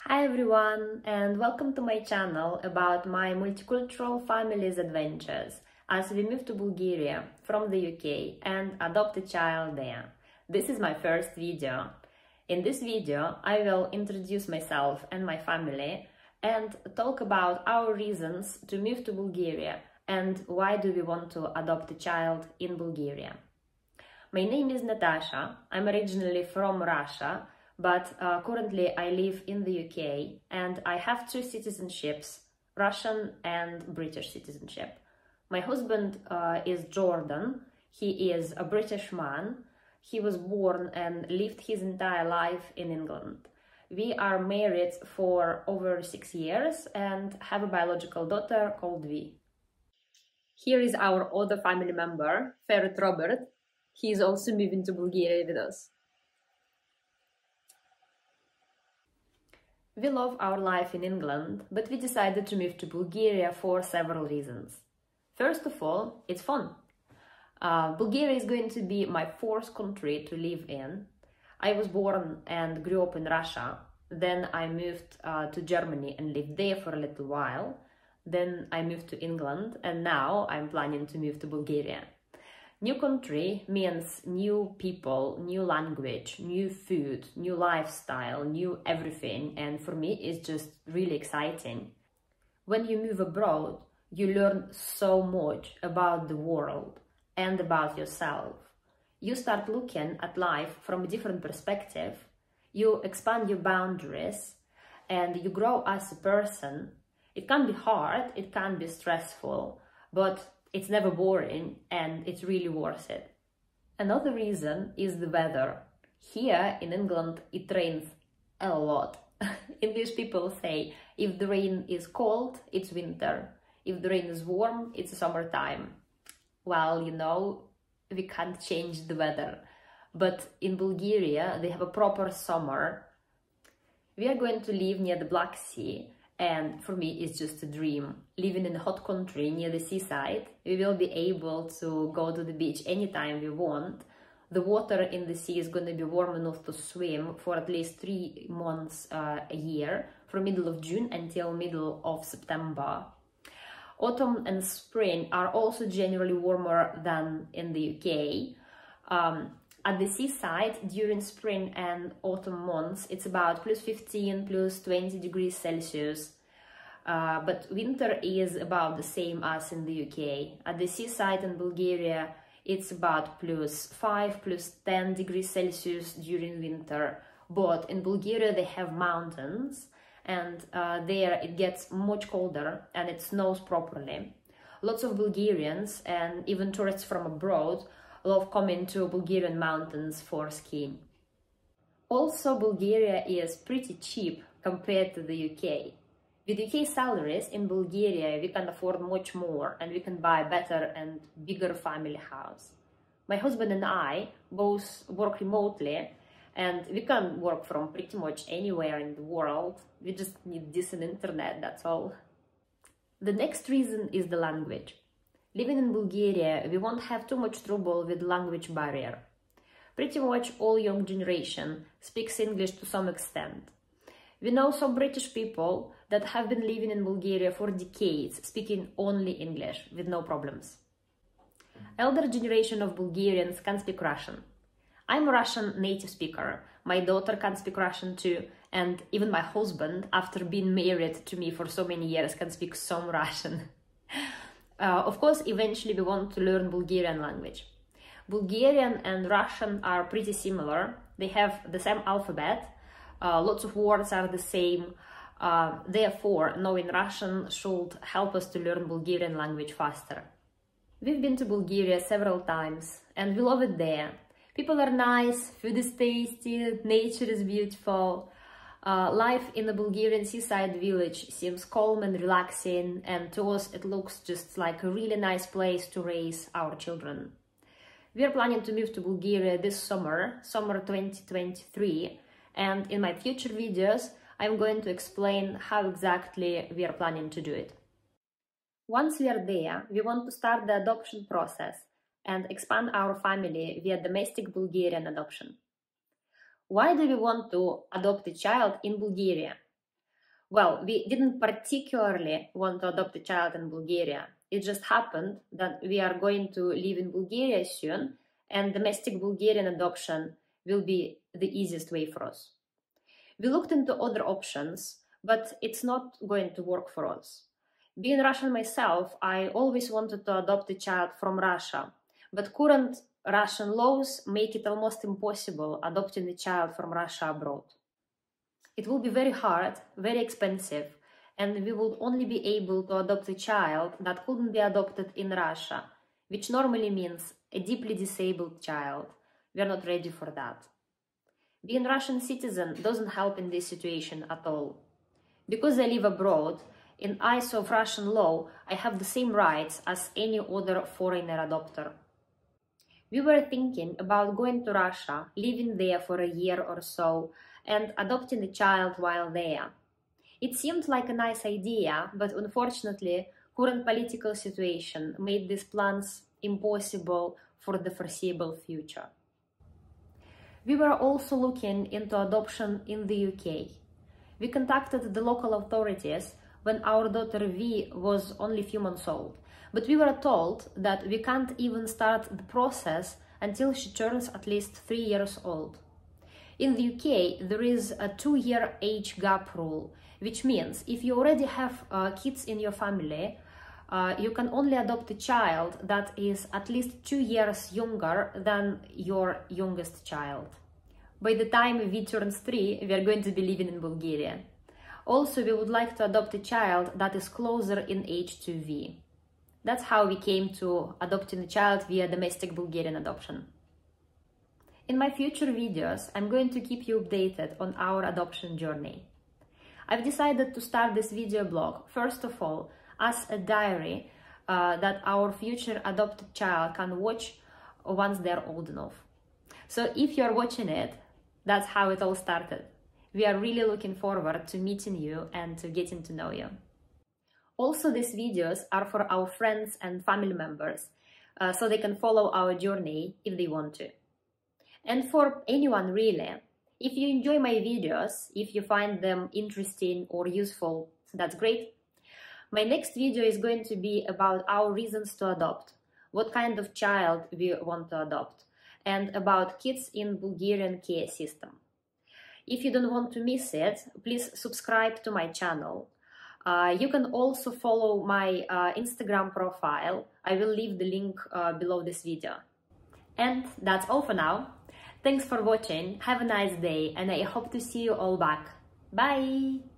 Hi everyone, and welcome to my channel about my multicultural family's adventures as we move to Bulgaria from the UK and adopt a child there. This is my first video. In this video, I will introduce myself and my family and talk about our reasons to move to Bulgaria and why do we want to adopt a child in Bulgaria. My name is Natasha. I'm originally from Russia, but currently I live in the UK and I have two citizenships, Russian and British citizenship. My husband is Jordan. He is a British man. He was born and lived his entire life in England. We are married for over 6 years and have a biological daughter called Vi. Here is our other family member, Ferret Robert. He is also moving to Bulgaria with us. We love our life in England, but we decided to move to Bulgaria for several reasons. First of all, it's fun. Bulgaria is going to be my fourth country to live in. I was born and grew up in Russia. Then I moved to Germany and lived there for a little while. Then I moved to England and now I'm planning to move to Bulgaria. New country means new people, new language, new food, new lifestyle, new everything, and for me it's just really exciting. When you move abroad, you learn so much about the world and about yourself. You start looking at life from a different perspective, you expand your boundaries, and you grow as a person. It can be hard, it can be stressful, but it's never boring and it's really worth it. Another reason is the weather. Here in England it rains a lot. English people say if the rain is cold, it's winter. If the rain is warm, it's summertime. Well, you know, we can't change the weather. But in Bulgaria they have a proper summer. We are going to live near the Black Sea. And for me, it's just a dream. Living in a hot country near the seaside, we will be able to go to the beach anytime we want. The water in the sea is going to be warm enough to swim for at least 3 months a year, from middle of June until middle of September. Autumn and spring are also generally warmer than in the UK. At the seaside, during spring and autumn months, it's about +15, +20 degrees Celsius. But winter is about the same as in the UK. At the seaside in Bulgaria, it's about +5, +10 degrees Celsius during winter. But in Bulgaria, they have mountains, and there it gets much colder and it snows properly. Lots of Bulgarians and even tourists from abroad love coming to Bulgarian mountains for skiing. Also, Bulgaria is pretty cheap compared to the UK. With UK salaries in Bulgaria, we can afford much more and we can buy a better and bigger family house. My husband and I both work remotely and we can work from pretty much anywhere in the world. We just need decent internet, that's all. The next reason is the language. Living in Bulgaria, we won't have too much trouble with language barrier. Pretty much all young generation speaks English to some extent. We know some British people that have been living in Bulgaria for decades, speaking only English with no problems. Elder generation of Bulgarians can speak Russian. I'm a Russian native speaker. My daughter can speak Russian too, and even my husband, after being married to me for so many years, can speak some Russian. Of course, eventually we want to learn Bulgarian language. Bulgarian and Russian are pretty similar. They have the same alphabet. Lots of words are the same. Therefore, knowing Russian should help us to learn Bulgarian language faster. We've been to Bulgaria several times and we love it there. People are nice, food is tasty, nature is beautiful. Life in the Bulgarian seaside village seems calm and relaxing, and to us it looks just like a really nice place to raise our children. We are planning to move to Bulgaria this summer 2023, and in my future videos I'm going to explain how exactly we are planning to do it. Once we are there, we want to start the adoption process and expand our family via domestic Bulgarian adoption. Why do we want to adopt a child in Bulgaria? Well, we didn't particularly want to adopt a child in Bulgaria. It just happened that we are going to live in Bulgaria soon, and domestic Bulgarian adoption will be the easiest way for us. We looked into other options, but it's not going to work for us. Being Russian myself, I always wanted to adopt a child from Russia, but current Russian laws make it almost impossible adopting a child from Russia abroad. It will be very hard, very expensive, and we would only be able to adopt a child that couldn't be adopted in Russia, which normally means a deeply disabled child. We are not ready for that. Being Russian citizen doesn't help in this situation at all. Because I live abroad, in eyes of Russian law, I have the same rights as any other foreigner adopter. We were thinking about going to Russia, living there for a year or so, and adopting a child while there. It seemed like a nice idea, but unfortunately, current political situation made these plans impossible for the foreseeable future. We were also looking into adoption in the UK. We contacted the local authorities when our daughter V was only a few months old, but we were told that we can't even start the process until she turns at least 3 years old. In the UK, there is a 2-year age gap rule, which means if you already have kids in your family, you can only adopt a child that is at least 2 years younger than your youngest child. By the time V turns 3, we are going to be living in Bulgaria. Also, we would like to adopt a child that is closer in age to V. That's how we came to adopting a child via domestic Bulgarian adoption. In my future videos, I'm going to keep you updated on our adoption journey. I've decided to start this video blog, first of all, as a diary that our future adopted child can watch once they're old enough. So if you're watching it, that's how it all started. We are really looking forward to meeting you and to getting to know you. Also, these videos are for our friends and family members, so they can follow our journey if they want to. And for anyone really, if you enjoy my videos, if you find them interesting or useful, that's great. My next video is going to be about our reasons to adopt, what kind of child we want to adopt, and about kids in Bulgarian care system. If you don't want to miss it, please subscribe to my channel. You can also follow my Instagram profile. I will leave the link below this video. And that's all for now. Thanks for watching, have a nice day, and I hope to see you all back. Bye!